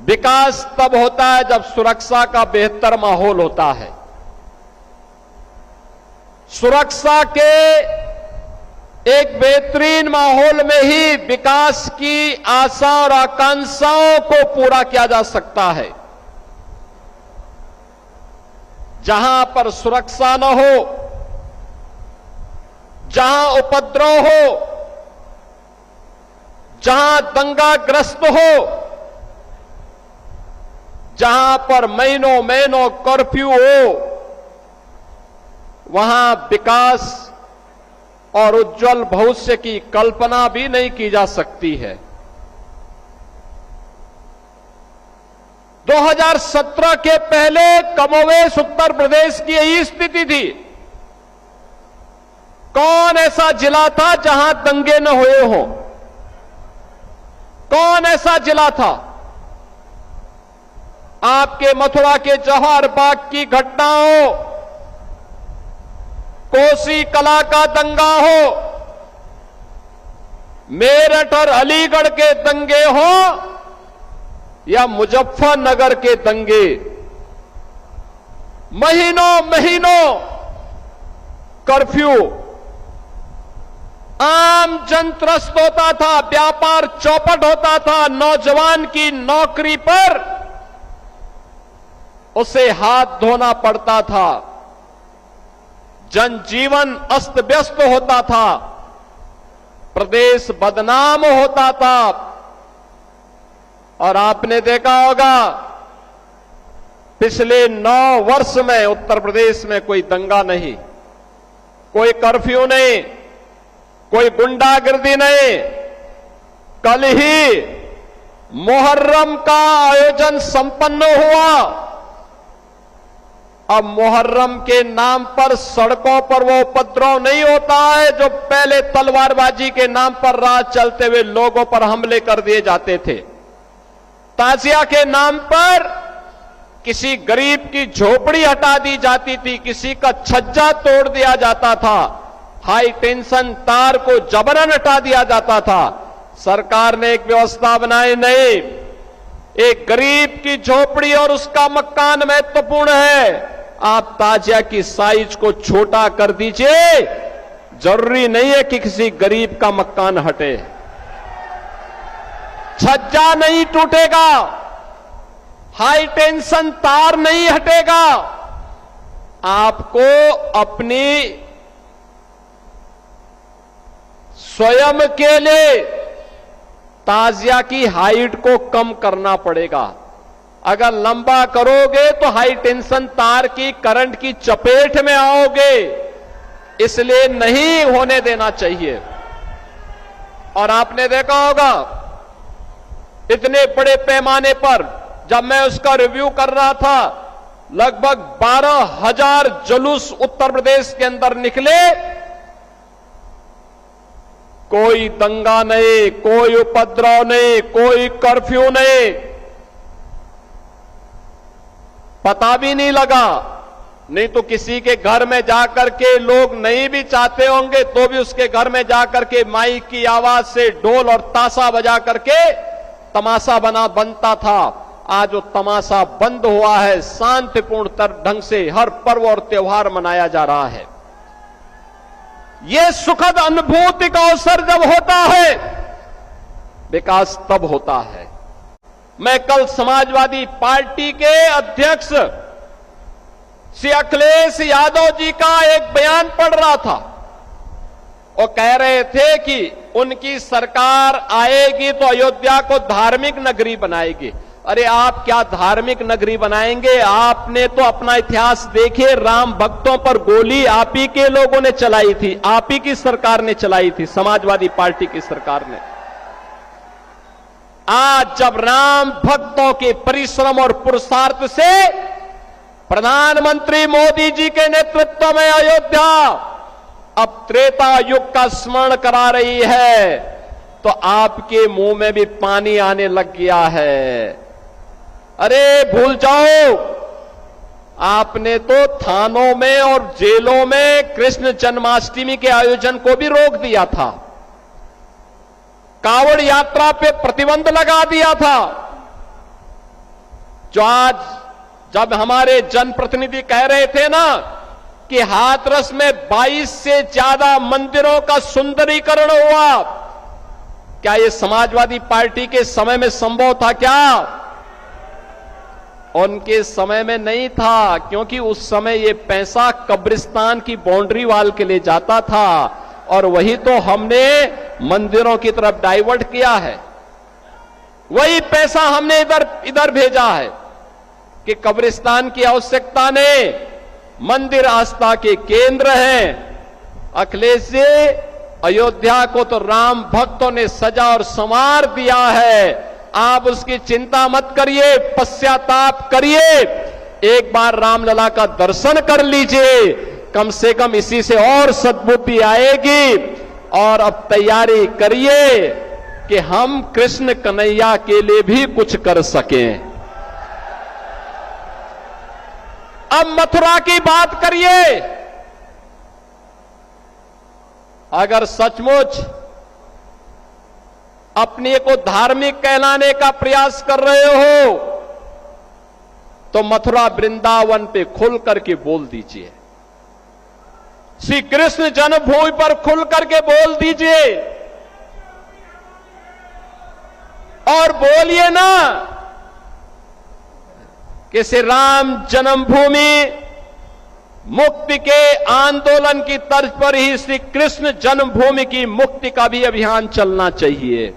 विकास तब होता है जब सुरक्षा का बेहतर माहौल होता है। सुरक्षा के एक बेहतरीन माहौल में ही विकास की आशा और आकांक्षाओं को पूरा किया जा सकता है। जहां पर सुरक्षा न हो, जहां उपद्रव हो, जहां दंगाग्रस्त हो, जहां पर महीनों महीनों कर्फ्यू हो, वहां विकास और उज्जवल भविष्य की कल्पना भी नहीं की जा सकती है। 2017 के पहले कमोवेश उत्तर प्रदेश की यही स्थिति थी। कौन ऐसा जिला था जहां दंगे न हुए हों? कौन ऐसा जिला था? आपके मथुरा के जवाहर बाग की घटना हो, कोसी कला का दंगा हो, मेरठ और अलीगढ़ के दंगे हो या मुजफ्फरनगर के दंगे, महीनों महीनों कर्फ्यू, आम जन त्रस्त होता था, व्यापार चौपट होता था, नौजवान की नौकरी पर उसे हाथ धोना पड़ता था, जनजीवन अस्त व्यस्त होता था, प्रदेश बदनाम होता था। और आपने देखा होगा पिछले 9 वर्ष में उत्तर प्रदेश में कोई दंगा नहीं, कोई कर्फ्यू नहीं, कोई गुंडागिर्दी नहीं। कल ही मुहर्रम का आयोजन संपन्न हुआ। अब मुहर्रम के नाम पर सड़कों पर वो उपद्रव नहीं होता है जो पहले तलवारबाजी के नाम पर रात चलते हुए लोगों पर हमले कर दिए जाते थे। ताजिया के नाम पर किसी गरीब की झोपड़ी हटा दी जाती थी, किसी का छज्जा तोड़ दिया जाता था, हाई टेंशन तार को जबरन हटा दिया जाता था। सरकार ने एक व्यवस्था बनाई, नहीं, एक गरीब की झोपड़ी और उसका मकान महत्वपूर्ण है, आप ताजिया की साइज को छोटा कर दीजिए, जरूरी नहीं है कि किसी गरीब का मकान हटे, छज्जा नहीं टूटेगा, हाई टेंशन तार नहीं हटेगा। आपको अपनी स्वयं के लिए ताजिया की हाइट को कम करना पड़ेगा। अगर लंबा करोगे तो हाई टेंशन तार की करंट की चपेट में आओगे, इसलिए नहीं होने देना चाहिए। और आपने देखा होगा इतने बड़े पैमाने पर जब मैं उसका रिव्यू कर रहा था, लगभग 12,000 जुलूस उत्तर प्रदेश के अंदर निकले, कोई दंगा नहीं, कोई उपद्रव नहीं, कोई कर्फ्यू नहीं, पता भी नहीं लगा। नहीं तो किसी के घर में जाकर के लोग नहीं भी चाहते होंगे तो भी उसके घर में जाकर के माइक की आवाज से ढोल और ताशा बजा करके तमाशा बनता था। आज वो तमाशा बंद हुआ है, शांतिपूर्ण ढंग से हर पर्व और त्योहार मनाया जा रहा है। यह सुखद अनुभूति का अवसर जब होता है, विकास तब होता है। मैं कल समाजवादी पार्टी के अध्यक्ष श्री अखिलेश यादव जी का एक बयान पढ़ रहा था। वो कह रहे थे कि उनकी सरकार आएगी तो अयोध्या को धार्मिक नगरी बनाएगी। अरे आप क्या धार्मिक नगरी बनाएंगे? आपने तो अपना इतिहास देखिए, राम भक्तों पर गोली आप ही के लोगों ने चलाई थी, आप ही की सरकार ने चलाई थी, समाजवादी पार्टी की सरकार ने। आज जब राम भक्तों के परिश्रम और पुरुषार्थ से प्रधानमंत्री मोदी जी के नेतृत्व में अयोध्या अब त्रेता युग का स्मरण करा रही है, तो आपके मुंह में भी पानी आने लग गया है। अरे भूल जाओ, आपने तो थानों में और जेलों में कृष्ण जन्माष्टमी के आयोजन को भी रोक दिया था, कांवड़ यात्रा पे प्रतिबंध लगा दिया था। जो आज जब हमारे जनप्रतिनिधि कह रहे थे ना कि हाथरस में 22 से ज्यादा मंदिरों का सुंदरीकरण हुआ, क्या यह समाजवादी पार्टी के समय में संभव था क्या? उनके समय में नहीं था, क्योंकि उस समय यह पैसा कब्रिस्तान की बाउंड्री वाल के लिए जाता था और वही तो हमने मंदिरों की तरफ डाइवर्ट किया है। वही पैसा हमने इधर भेजा है कि कब्रिस्तान की आवश्यकता नहीं, मंदिर आस्था के केंद्र हैं। अखिलेश जी, अयोध्या को तो राम भक्तों ने सजा और संवार दिया है, आप उसकी चिंता मत करिए, पश्चाताप करिए, एक बार रामलला का दर्शन कर लीजिए, कम से कम इसी से और सद्बुद्धि आएगी। और अब तैयारी करिए कि हम कृष्ण कन्हैया के लिए भी कुछ कर सकें। अब मथुरा की बात करिए। अगर सचमुच अपने को धार्मिक कहलाने का प्रयास कर रहे हो तो मथुरा वृंदावन पे खुल करके बोल दीजिए, श्री कृष्ण जन्मभूमि पर खुल करके बोल दीजिए और बोलिए ना कि श्री राम जन्मभूमि मुक्ति के आंदोलन की तर्ज पर ही श्री कृष्ण जन्मभूमि की मुक्ति का भी अभियान चलना चाहिए।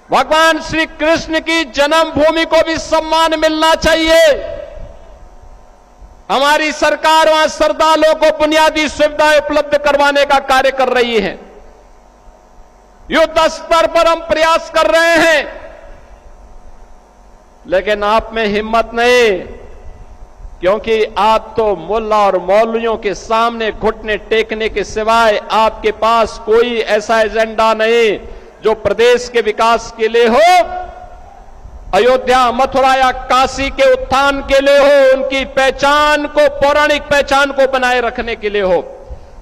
भगवान श्री कृष्ण की जन्मभूमि को भी सम्मान मिलना चाहिए। हमारी सरकार वहां श्रद्धालुओं को बुनियादी सुविधाएं उपलब्ध करवाने का कार्य कर रही है। युद्ध स्तर पर हम प्रयास कर रहे हैं, लेकिन आप में हिम्मत नहीं, क्योंकि आप तो मुल्ला और मौलवियों के सामने घुटने टेकने के सिवाय आपके पास कोई ऐसा एजेंडा नहीं जो प्रदेश के विकास के लिए हो, अयोध्या, मथुरा या काशी के उत्थान के लिए हो, उनकी पहचान को, पौराणिक पहचान को बनाए रखने के लिए हो।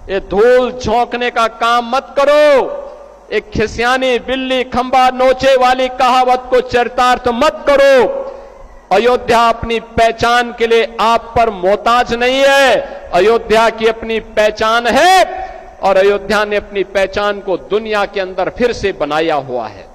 ये धूल झोंकने का काम मत करो। एक खिसियानी बिल्ली खंबा नोचे वाली कहावत को चरितार्थ मत करो। अयोध्या अपनी पहचान के लिए आप पर मोहताज नहीं है, अयोध्या की अपनी पहचान है और अयोध्या ने अपनी पहचान को दुनिया के अंदर फिर से बनाया हुआ है।